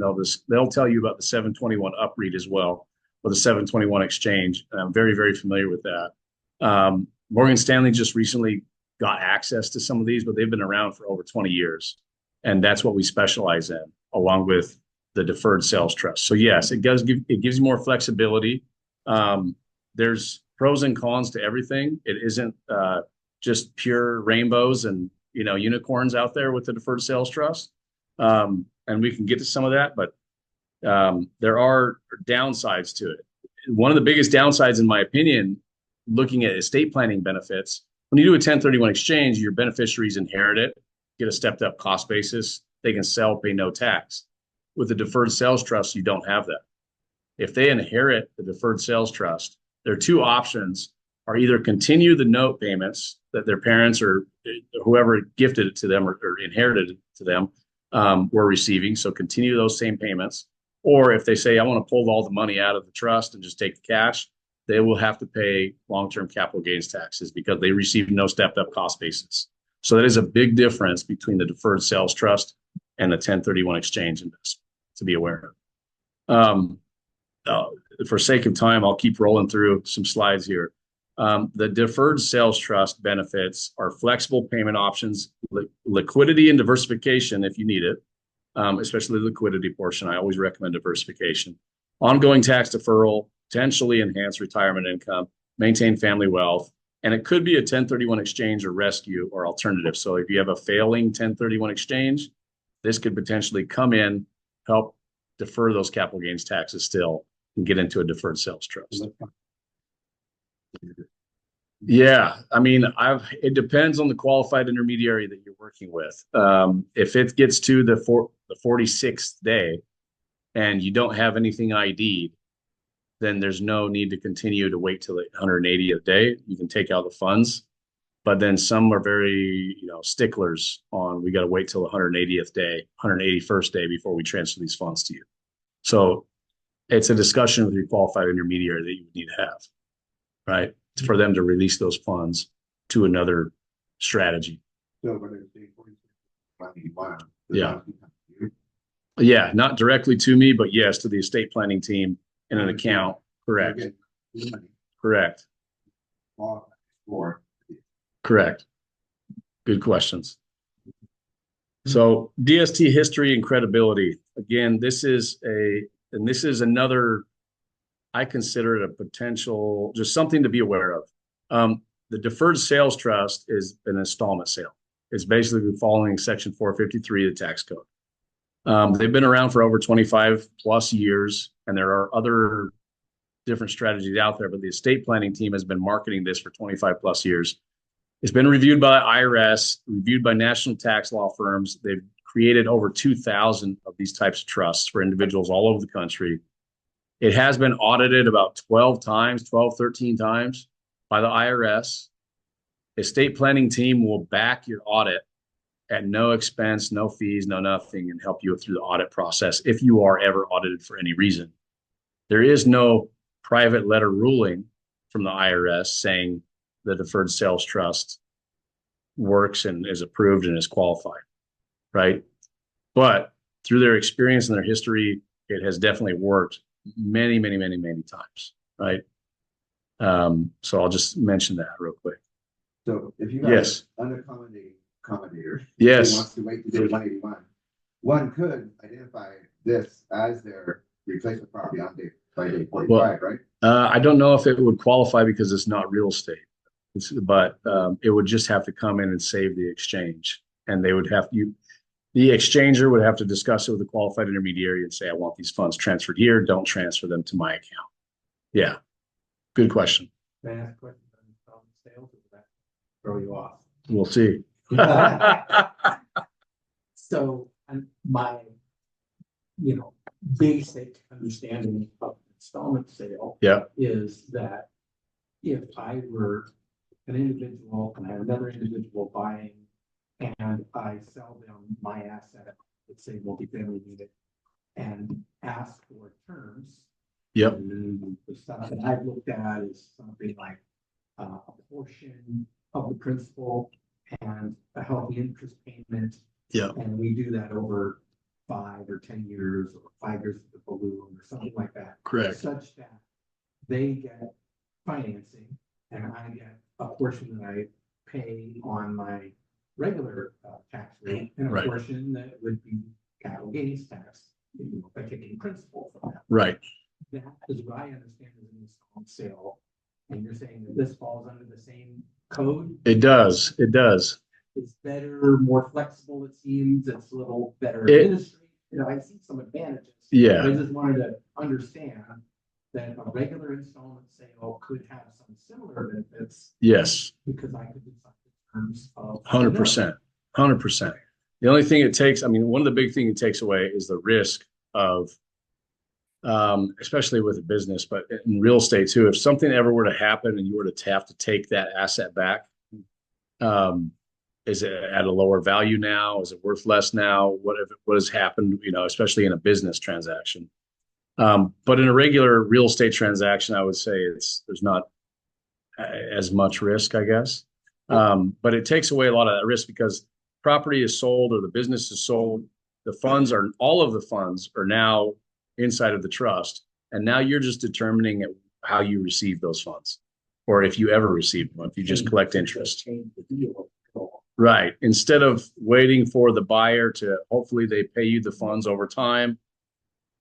they'll tell you about the 721 UPREIT as well, or the 721 exchange. And I'm very, very familiar with that. Morgan Stanley just recently got access to some of these, but they've been around for over 20 years. And that's what we specialize in, along with the deferred sales trust. So yes, it gives you more flexibility. There's pros and cons to everything. It isn't just pure rainbows and unicorns out there with the deferred sales trust. And we can get to some of that, but there are downsides to it. One of the biggest downsides, in my opinion, looking at estate planning benefits, when you do a 1031 exchange, your beneficiaries inherit it, get a stepped up cost basis. They can sell, pay no tax. With the deferred sales trust, you don't have that. If they inherit the deferred sales trust, their two options are either continue the note payments that their parents or whoever gifted it to them or inherited it to them were receiving. So continue those same payments. Or if they say, I want to pull all the money out of the trust and just take the cash, they will have to pay long-term capital gains taxes because they receive no stepped up cost basis. So that is a big difference between the deferred sales trust and the 1031 exchange investment to be aware of. For sake of time, I'll keep rolling through some slides here. The deferred sales trust benefits are flexible payment options, liquidity and diversification if you need it, especially the liquidity portion. I always recommend diversification. Ongoing tax deferral, potentially enhance retirement income, maintain family wealth, and it could be a 1031 exchange or rescue or alternative. So if you have a failing 1031 exchange, this could potentially come in, help defer those capital gains taxes still, and get into a deferred sales trust. Yeah, I mean, it depends on the qualified intermediary that you're working with. If it gets to the 46th day and you don't have anything ID'd, then there's no need to continue to wait till the 180th day. You can take out the funds, but then some are very, sticklers on, we got to wait till the 180th day, 181st day before we transfer these funds to you. So it's a discussion with your qualified intermediary that you would need to have, right? For them to release those funds to another strategy. Yeah, not directly to me, but yes, to the estate planning team in an account. Correct. Correct. Correct. Good questions. So DST history and credibility. Again, this is another, I consider it a potential, just something to be aware of. The deferred sales trust is an installment sale. It's basically following Section 453 of the tax code. They've been around for over 25 plus years, and there are other different strategies out there, but the estate planning team has been marketing this for 25 plus years. It's been reviewed by IRS, reviewed by national tax law firms. They've created over 2,000 of these types of trusts for individuals all over the country. It has been audited about 12, 13 times by the IRS. Estate planning team will back your audit at no expense, no fees, no nothing, and help you through the audit process if you are ever audited for any reason. There is no private letter ruling from the IRS saying the deferred sales trust works and is approved and is qualified, right? But through their experience and their history, it has definitely worked many, many, many, many times, right? So I'll just mention that real quick. So if you have yes. an accommodator yes. who wants to wait to do 181, one could identify this as their replacement property on day 45, right? I don't know if it would qualify because it's not real estate, but it would just have to come in and save the exchange, and they would have the exchanger would have to discuss it with the qualified intermediary and say, I want these funds transferred here. Don't transfer them to my account. Yeah. Good question. May I ask a question on sales? Or would that throw you off? We'll see. So my, basic understanding of installment sale is that if I were an individual and I have another individual buying and I sell them my asset, let's say multifamily unit, and ask for terms. Yep. And the stuff that I've looked at is something like a portion of the principal and a healthy interest payment. Yeah. And we do that over 5 or 10 years or 5 years of the balloon or something like that. Correct. Such that they get financing and I get a portion that I pay on my regular tax rate and a Right. portion that would be capital gains tax, by taking principal from that. Right. That is what I understand as an installment sale. And you're saying that this falls under the same code? It does. It does. It's better, more flexible, it seems. It's a little better It- administrative. I see some advantages. Yeah. I just wanted to understand that a regular installment sale could have some similar benefits Yes. because I could decide in terms of. 100%. 100%. The only thing it takes, I mean, one of the big things it takes away is the risk of, especially with a business, but in real estate too, if something ever were to happen and you were to have to take that asset back, is it at a lower value now? Is it worth less now? What has happened, especially in a business transaction? But in a regular real estate transaction, I would say there's not as much risk, I guess. But it takes away a lot of that risk because property is sold or the business is sold. All of the funds are now inside of the trust. And now you're just determining how you receive those funds or if you ever receive them, if you just collect interest. Right. Instead of waiting for the buyer to hopefully they pay you the funds over time,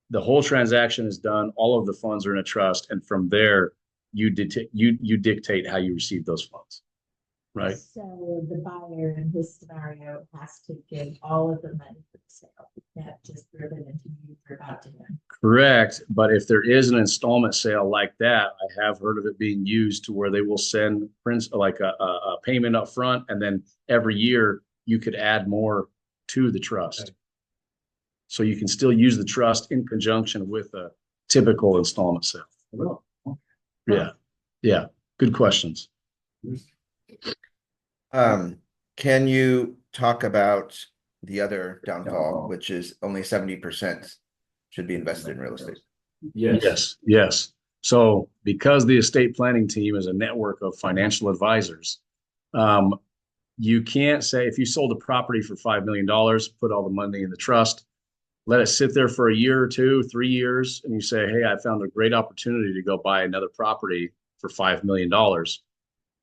the whole transaction is done. All of the funds are in a trust. And from there, you dictate how you receive those funds. Right. So the buyer in his scenario has to give all of the money for the sale, not just driven into you for about to him. Correct. But if there is an installment sale like that, I have heard of it being used to where they will send like a payment up front. And then every year you could add more to the trust. Okay. So you can still use the trust in conjunction with a typical installment sale. Oh, okay. Yeah. Yeah. Good questions. Can you talk about the other downfall, which is only 70% should be invested in real estate? Yes. So because the estate planning team is a network of financial advisors, you can't say if you sold a property for $5 million, put all the money in the trust, let it sit there for a year or 2, 3 years, and you say, hey, I found a great opportunity to go buy another property for $5 million.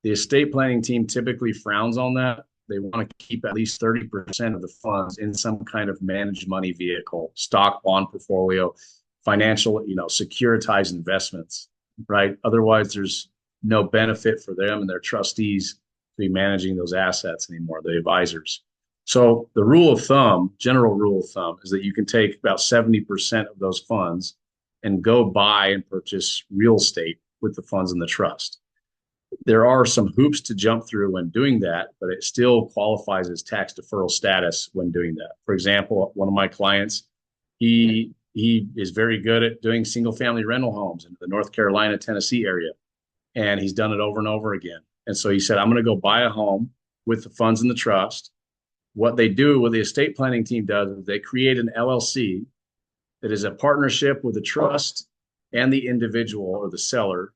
The estate planning team typically frowns on that. They want to keep at least 30% of the funds in some kind of managed money vehicle, stock, bond portfolio, financial, securitized investments, right? Otherwise, there's no benefit for them and their trustees to be managing those assets anymore, the advisors. So the general rule of thumb is that you can take about 70% of those funds and go buy and purchase real estate with the funds in the trust. There are some hoops to jump through when doing that, but it still qualifies as tax deferral status when doing that. For example, one of my clients, he is very good at doing single family rental homes in the North Carolina, Tennessee area. And he's done it over and over again. And so he said, I'm going to go buy a home with the funds in the trust. What they do, what the estate planning team does, is they create an LLC that is a partnership with the trust and the individual or the seller,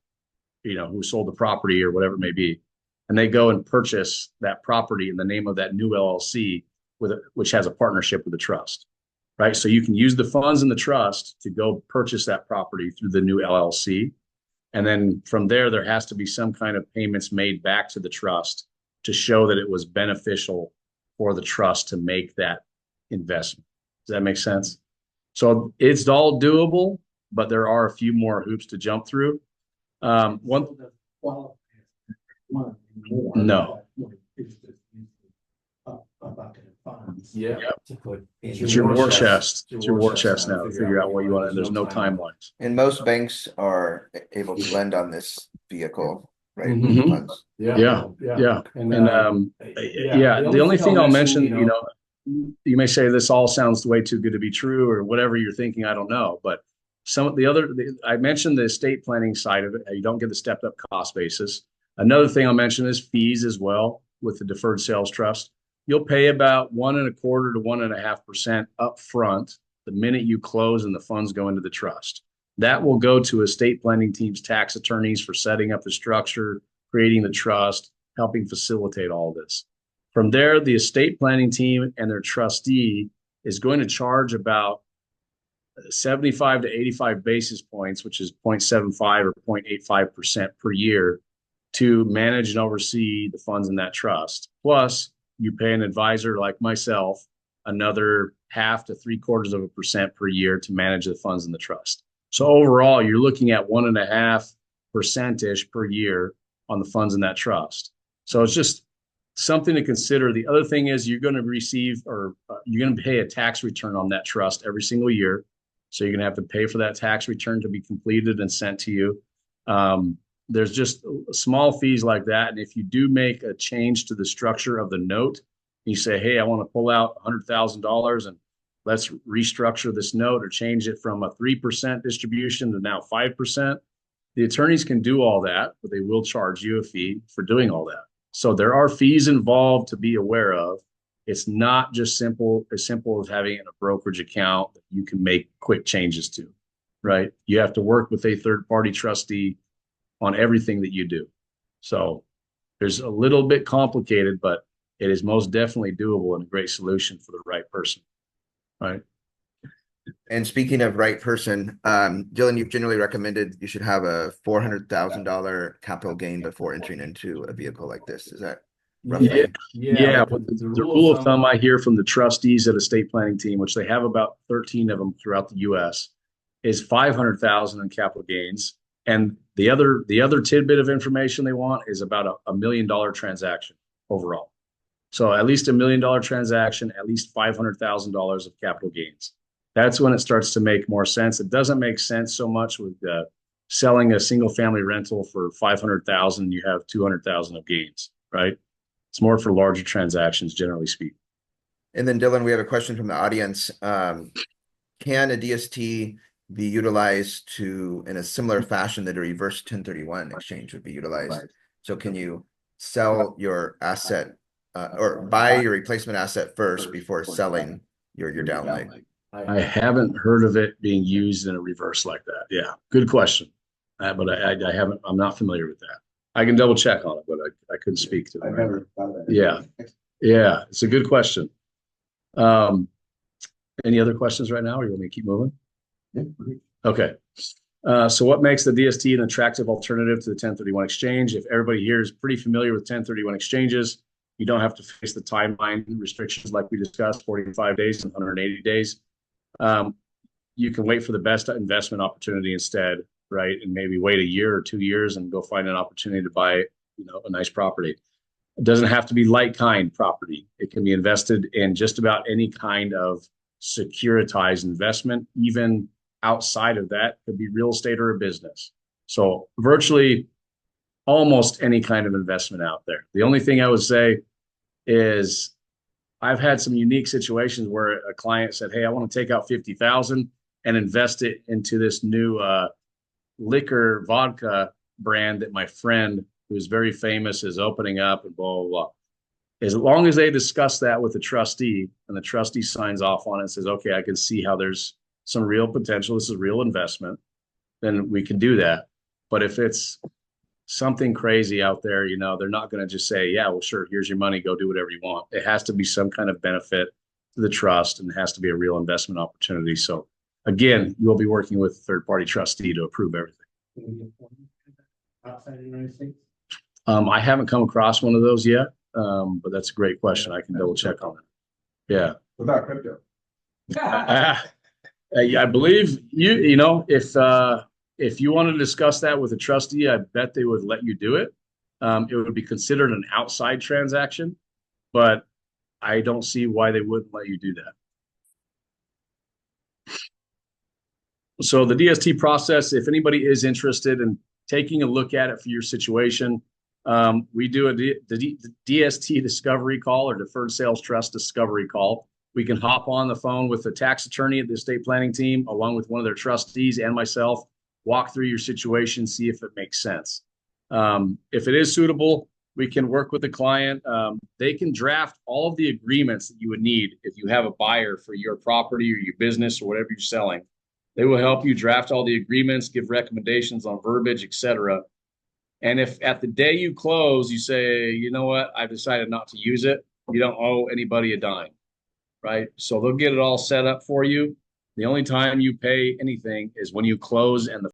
who sold the property or whatever it may be. And they go and purchase that property in the name of that new LLC which has a partnership with the trust, right? So you can use the funds in the trust to go purchase that property through the new LLC. And then from there has to be some kind of payments made back to the trust to show that it was beneficial for the trust to make that investment. Does that make sense? So it's all doable, but there are a few more hoops to jump through. No. Yeah. It's your war chest. It's your war chest now to figure out what you want, and there's no timelines. And most banks are able to lend on this vehicle, right? Mhm. Funds. Yeah. And the only thing I'll mention, you may say this all sounds way too good to be true or whatever you're thinking, I don't know, but I mentioned the estate planning side of it. You don't get the stepped up cost basis. Another thing I'll mention is fees as well with the deferred sales trust. You'll pay about 1.25% to 1.5% up front the minute you close and the funds go into the trust. That will go to estate planning team's tax attorneys for setting up the structure, creating the trust, helping facilitate all this. From there, the estate planning team and their trustee is going to charge about 75 to 85 basis points, which is 0.75 or 0.85% per year to manage and oversee the funds in that trust. Plus, you pay an advisor like myself another 0.5 to 0.75% per year to manage the funds in the trust. So overall, you're looking at 1.5% per year on the funds in that trust. So it's just something to consider. The other thing is you're going to receive or you're going to pay a tax return on that trust every single year. So you're going to have to pay for that tax return to be completed and sent to you. There's just small fees like that. And if you do make a change to the structure of the note, you say, hey, I want to pull out $100,000 and let's restructure this note or change it from a 3% distribution to now 5%. The attorneys can do all that, but they will charge you a fee for doing all that. So there are fees involved to be aware of. It's not just as simple as having a brokerage account that you can make quick changes to, right? You have to work with a third-party trustee on everything that you do. So there's a little bit complicated, but it is most definitely doable and a great solution for the right person, right? And speaking of right person, Dylan, you've generally recommended you should have a $400,000 capital gain before entering into a vehicle like this. Is that roughly? Yeah. But the rule of thumb I hear from the trustees at estate planning team, which they have about 13 of them throughout the U.S., is 500,000 in capital gains. And the other tidbit of information they want is about $1 million transaction overall. So at least $1 million transaction, at least $500,000 of capital gains. That's when it starts to make more sense. It doesn't make sense so much with selling a single family rental for 500,000. You have 200,000 of gains, right? It's more for larger transactions, generally speaking. And then Dylan, we have a question from the audience. Can a DST be utilized in a similar fashion that a reverse 1031 exchange would be utilized? So can you sell your asset or buy your replacement asset first before selling your downline? I haven't heard of it being used in a reverse like that. Yeah, good question. But I haven't, I'm not familiar with that. I can double check on it, but I couldn't speak to it. I've never thought of that. Yeah, it's a good question. Any other questions right now, or you want me to keep moving? Yeah. Okay. So what makes the DST an attractive alternative to the 1031 exchange? If everybody here is pretty familiar with 1031 exchanges, you don't have to face the timeline restrictions like we discussed, 45 days and 180 days. You can wait for the best investment opportunity instead, right? And maybe wait a year or 2 years and go find an opportunity to buy, a nice property. It doesn't have to be like kind property. It can be invested in just about any kind of securitized investment, even outside of that. Could be real estate or a business. So virtually almost any kind of investment out there. The only thing I would say is I've had some unique situations where a client said, hey, I want to take out 50,000 and invest it into this new liquor vodka brand that my friend, who's very famous, is opening up, and blah, blah, blah. As long as they discuss that with the trustee and the trustee signs off on it and says, okay, I can see how there's some real potential, this is real investment, then we can do that. But if it's something crazy out there, they're not going to just say, yeah, well, sure, here's your money, go do whatever you want. It has to be some kind of benefit to the trust, and it has to be a real investment opportunity. So again, you will be working with a third-party trustee to approve everything. Outside the United States? I haven't come across one of those yet, but that's a great question. I can double check on it. Yeah. What about crypto? I believe if you want to discuss that with a trustee, I bet they would let you do it. It would be considered an outside transaction, but I don't see why they wouldn't let you do that. So the DST process, if anybody is interested in taking a look at it for your situation, we do the DST discovery call, or deferred sales trust discovery call. We can hop on the phone with the tax attorney at the estate planning team, along with one of their trustees and myself, walk through your situation, see if it makes sense. If it is suitable, we can work with the client. They can draft all of the agreements that you would need if you have a buyer for your property or your business or whatever you're selling. They will help you draft all the agreements, give recommendations on verbiage, etc. And if at the day you close, you say, you know what, I've decided not to use it, you don't owe anybody a dime. right? So they'll get it all set up for you. The only time you pay anything is when you close and the